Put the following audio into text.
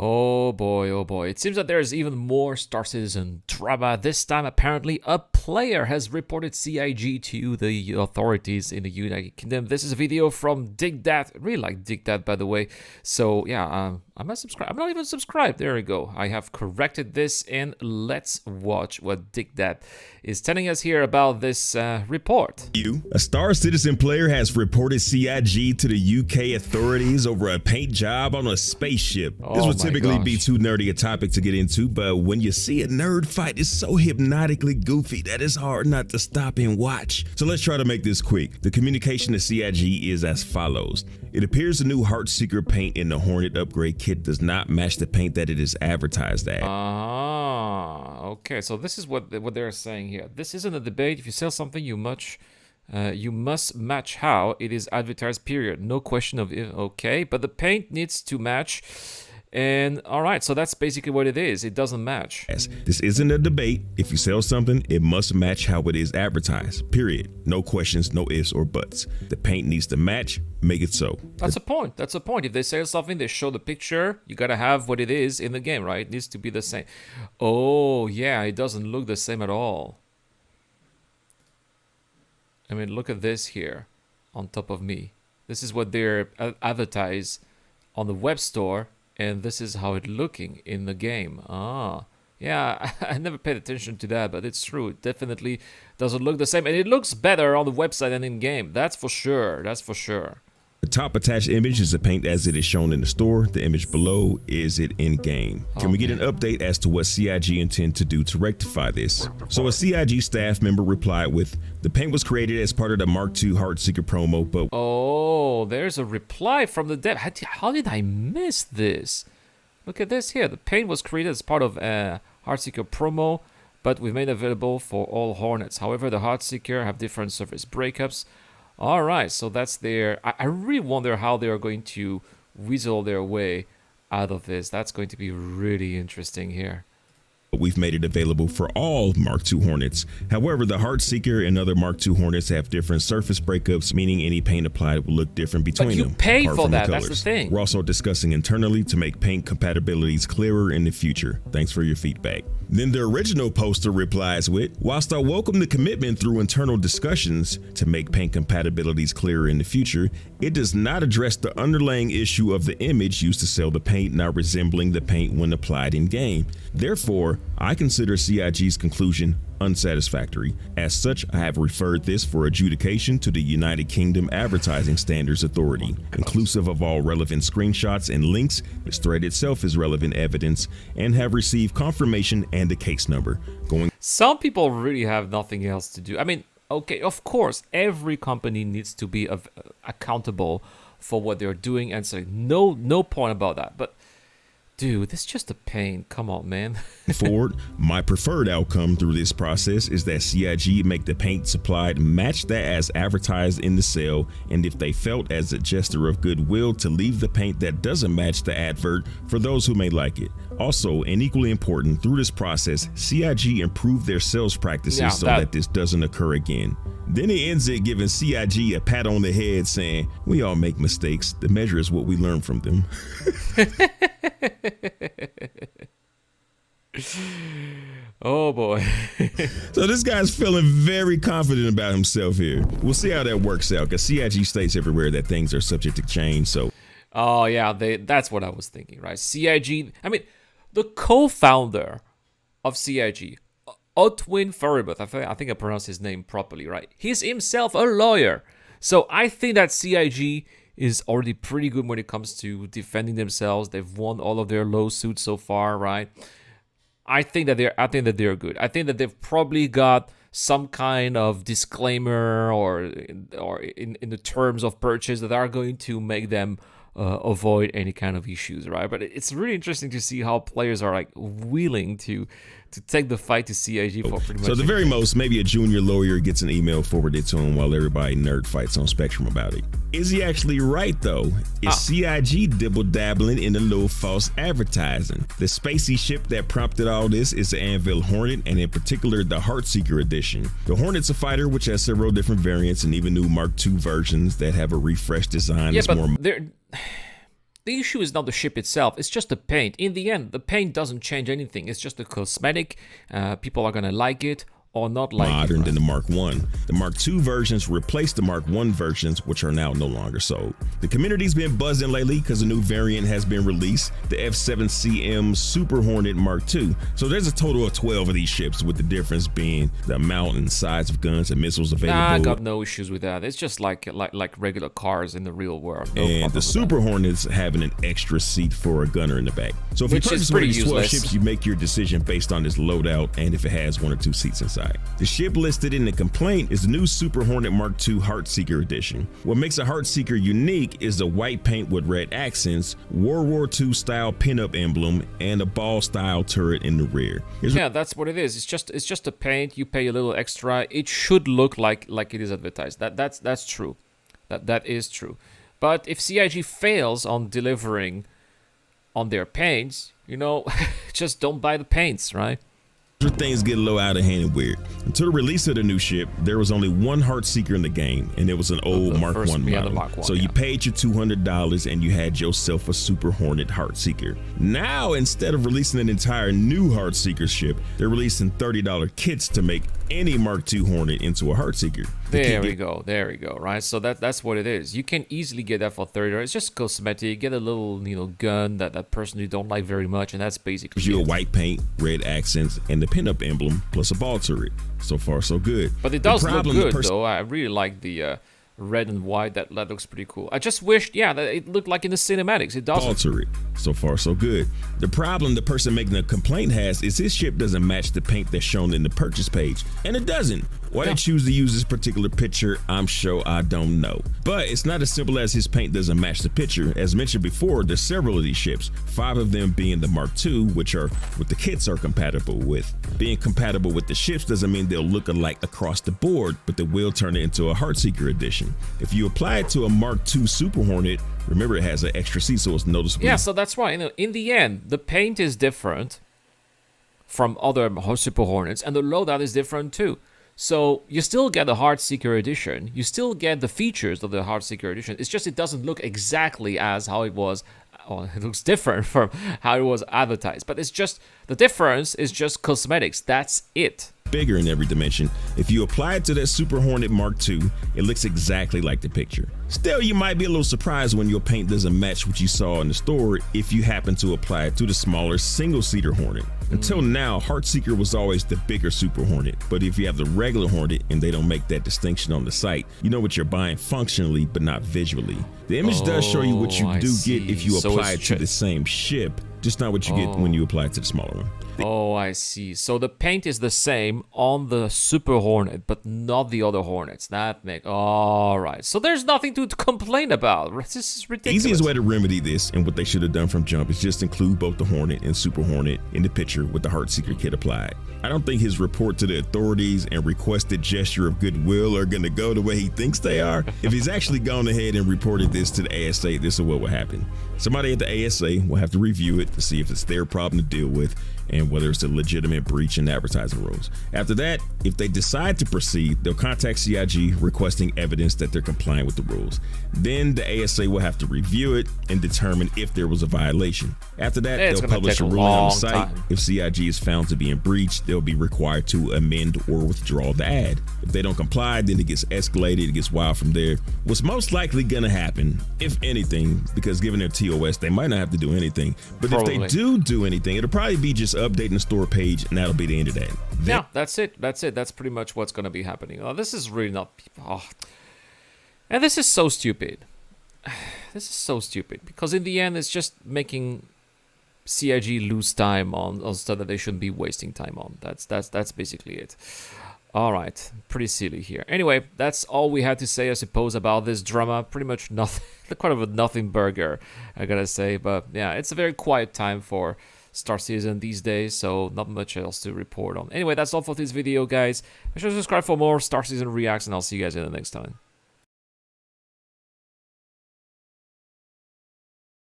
Oh boy. It seems that there's even more Star Citizen drama. This time, apparently, a player has reported CIG to the authorities in the United Kingdom. This is a video from DigDat. I really like DigDat, by the way. So, yeah, I'm not subscribed. I'm not even subscribed. There we go. I have corrected this, and let's watch what DigDat is telling us here about this report. A Star Citizen player has reported CIG to the UK authorities over a paint job on a spaceship. This would typically be too nerdy a topic to get into, but when you see a nerd fight, it's so hypnotically goofy that it's hard not to stop and watch. So let's try to make this quick. The communication to CIG is as follows. It appears the new Heartseeker paint in the Hornet upgrade kit does not match the paint that it is advertised as. Okay, so this is what they're saying here. This isn't a debate. If you sell something, you must match how it is advertised, period. No question of if. Okay, but the paint needs to match. And all right, so that's basically what it is. It doesn't match. This isn't a debate. If you sell something, it must match how it is advertised, period. No questions, no ifs or buts. The paint needs to match, make it so. That's a point. That's a point. If they sell something, they show the picture. You gotta have what it is in the game, right? It needs to be the same. Oh, yeah, it doesn't look the same at all. I mean, look at this here on top of me. This is what they're advertised on the web store. And this is how it's looking in the game. Yeah, I never paid attention to that, but it's true. It definitely doesn't look the same. And it looks better on the website than in-game. That's for sure. That's for sure. The top attached image is the paint as it is shown in the store. The image below is it in game. Can we get an update as to what CIG intend to do to rectify this? So a CIG staff member replied with, the paint was created as part of the Mark II Heartseeker promo, but... Oh, there's a reply from the dev. How did I miss this? Look at this here. The paint was created as part of a Heartseeker promo, but we've made available for all Hornets. However, the Heartseeker have different surface breakups. All right, so that's their... I really wonder how they are going to weasel their way out of this. That's going to be really interesting here. We've made it available for all Mark II Hornets. However, the Heartseeker and other Mark II Hornets have different surface breakups, meaning any paint applied will look different between them. But you pay for that, that's the thing. We're also discussing internally to make paint compatibilities clearer in the future. Thanks for your feedback. Then the original poster replies with, whilst I welcome the commitment through internal discussions to make paint compatibilities clearer in the future, it does not address the underlying issue of the image used to sell the paint not resembling the paint when applied in game. Therefore, I consider CIG's conclusion unsatisfactory. As such, I have referred this for adjudication to the United Kingdom Advertising Standards Authority, inclusive of all relevant screenshots and links. This thread itself is relevant evidence, and have received confirmation and a case number. Some people really have nothing else to do. I mean, okay, of course, every company needs to be accountable for what they're doing, and so no point about that. But dude, this is just a pain. Come on, man. Forward, my preferred outcome through this process is that CIG make the paint supplied match that as advertised in the sale, and if they felt as a gesture of goodwill to leave the paint that doesn't match the advert for those who may like it. Also, and equally important, through this process, CIG improve their sales practices so that this doesn't occur again. Then he ends it giving CIG a pat on the head saying, we all make mistakes. The measure is what we learn from them. Oh boy. So this guy's feeling very confident about himself here. We'll see how that works out, because CIG states everywhere that things are subject to change. So oh yeah, that's what I was thinking, right? CIG, I mean, the co-founder of CIG, Otwin Faribath, I think I pronounced his name properly, right? He's himself a lawyer. So I think that CIG is already pretty good when it comes to defending themselves. They've won all of their lawsuits so far, right? I think that they're good. I think that they've probably got some kind of disclaimer or in the terms of purchase that are going to make them avoid any kind of issues, right? But it's really interesting to see how players are like willing to take the fight to CIG for pretty much. So at the very most, maybe a junior lawyer gets an email forwarded to him while everybody nerd fights on Spectrum about it. Is he actually right though? Is CIG dibble-dabbling in a little false advertising? The spacey ship that prompted all this is the Anvil Hornet, and in particular the Heartseeker edition. The Hornet's a fighter which has several different variants and even new Mark II versions that have a refreshed design. Yeah, but the issue is not the ship itself, it's just the paint. In the end, the paint doesn't change anything. It's just a cosmetic. People are gonna like it or not like modern it. than the Mark I. The Mark II versions replaced the Mark I versions, which are now no longer sold. The community's been buzzing lately because a new variant has been released, the F7CM Super Hornet Mark II. So there's a total of 12 of these ships, with the difference being the amount and size of guns and missiles available. Nah, I got no issues with that. It's just like regular cars in the real world. No and the Super Hornets having an extra seat for a gunner in the back. So if Which you is purchase one of pretty these 12 useless. ships, you make your decision based on its loadout and if it has 1 or 2 seats inside. The ship listed in the complaint is the new Super Hornet Mark II Heartseeker Edition. What makes a Heartseeker unique is the white paint with red accents, World War II style pinup emblem, and a ball style turret in the rear. Yeah, that's what it is. It's just a paint. You pay a little extra. It should look like it is advertised. That's true. That is true. But if CIG fails on delivering on their paints, you know, just don't buy the paints, right? Things get a little out of hand and weird. Until the release of the new ship, there was only one Heartseeker in the game, and it was an old Mark I model. So you paid your $200 and you had yourself a Super Hornet Heartseeker. Now, instead of releasing an entire new Heartseeker ship, they're releasing $30 kits to make any Mark II Hornet into a Heartseeker. There we go, right? So that's what it is. You can easily get that for $30. It's just cosmetic. Get a little, you know, gun that person you don't like very much, and that's basically you a white paint, red accents, and the pinup emblem plus a ball turret. So far, so good. But it does look good, though. I really like the red and white. That looks pretty cool. I just wished, that it looked like in the cinematics. It doesn't. Ball turret. So far, so good. The problem the person making the complaint has is his ship doesn't match the paint that's shown in the purchase page, and it doesn't. Why they choose to use this particular picture, I'm sure I don't know. But it's not as simple as his paint doesn't match the picture. As mentioned before, there's several of these ships, 5 of them being the Mark II, which are what the kits are compatible with. Being compatible with the ships doesn't mean they'll look alike across the board, but they will turn it into a Heartseeker edition. If you apply it to a Mark II Super Hornet, remember it has an extra seat, so it's noticeable. Yeah, so that's why, in the end, the paint is different from other Super Hornets, and the loadout is different too. So you still get the Heartseeker edition. You still get the features of the Heartseeker edition. It's just it doesn't look exactly as how it was. Well, it looks different from how it was advertised. But it's just the difference is just cosmetics. That's it. Bigger in every dimension. If you apply it to that Super Hornet Mark II, it looks exactly like the picture. Still, you might be a little surprised when your paint doesn't match what you saw in the store if you happen to apply it to the smaller single-seater Hornet. Until now, Heartseeker was always the bigger Super Hornet, but if you have the regular Hornet and they don't make that distinction on the site, you know what you're buying functionally but not visually. The image does show you what you do get if you apply it to the same ship, just not what you get when you apply it to the smaller one. Oh, I see. So the paint is the same on the Super Hornet, but not the other Hornets. That makes... All right. So there's nothing to complain about. This is ridiculous. Easiest way to remedy this, and what they should have done from jump, is just include both the Hornet and Super Hornet in the picture with the Heartseeker kit applied. I don't think his report to the authorities and requested gesture of goodwill are going to go the way he thinks they are. If he's actually gone ahead and reported this to the ASA, this is what will happen. Somebody at the ASA will have to review it to see if it's their problem to deal with and whether it's a legitimate breach in advertising rules. After that, if they decide to proceed, they'll contact CIG requesting evidence that they're complying with the rules. Then the ASA will have to review it and determine if there was a violation. After that, they'll publish a ruling on the site. If CIG is found to be in breach, they'll be required to amend or withdraw the ad. If they don't comply, then it gets escalated, it gets wild from there. What's most likely gonna happen, if anything, because given their TOS, they might not have to do anything, but if they do anything, it'll probably be just updating the store page, and that'll be the end of that. Yeah, that's it. That's pretty much what's gonna be happening. Oh, this is really not... Oh. And this is so stupid. This is so stupid, because in the end, it's just making CIG lose time on stuff that they shouldn't be wasting time on. That's basically it. All right, pretty silly here. Anyway, that's all we had to say, I suppose, about this drama. Pretty much nothing, quite of a nothing burger, I gotta say. But yeah, it's a very quiet time for Star Citizen these days, so not much else to report on. Anyway, that's all for this video, guys. Make sure to subscribe for more Star Citizen reacts, and I'll see you guys in the next time.